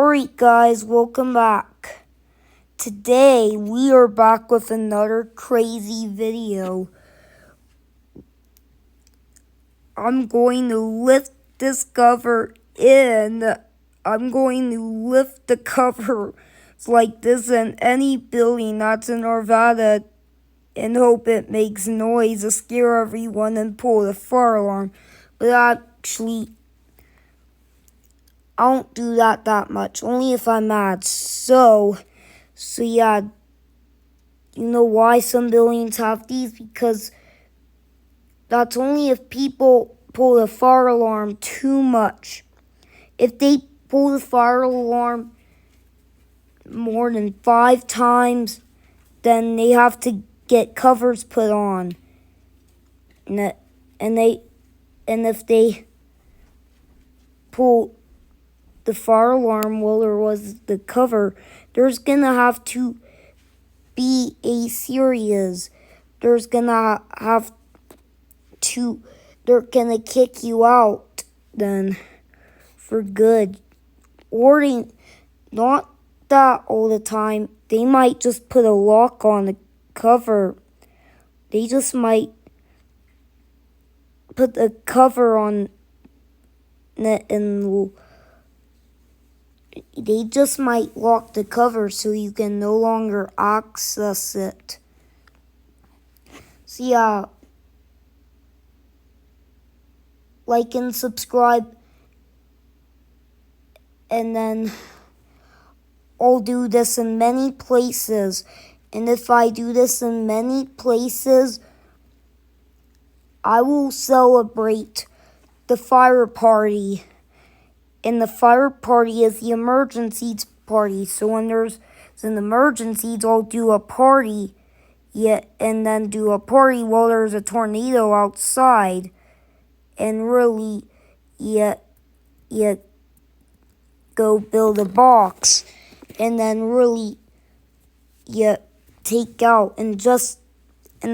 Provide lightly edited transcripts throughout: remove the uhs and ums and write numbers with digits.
Alright guys, welcome back. Today we are back with another crazy video. I'm going to lift this cover in. I'm going to lift the cover like this in any building that's in Arvada and hope it makes noise to scare everyone and pull the fire alarm. But actually, I don't do that much, only if I'm mad. So yeah, you know why some buildings have these? Because that's only if people pull the fire alarm too much. If they pull the fire alarm more than 5 times, then they have to get covers put on. And if they pull the fire alarm while there was the cover, there's gonna have to be a series. There's gonna have to, they're gonna kick you out then for good. Or not that all the time. They might just put a lock on the cover. They just might put the cover on it and they just might lock the cover so you can no longer access it. So yeah, like and subscribe, and then I'll do this in many places. And if I do this in many places, I will celebrate the fire party. And the fire party is the emergencies party. So when there's an emergency, I'll do a party, and then do a party while there's a tornado outside. And really, go build a box. And then really, take out and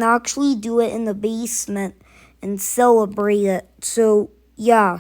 actually do it in the basement and celebrate it. So, yeah.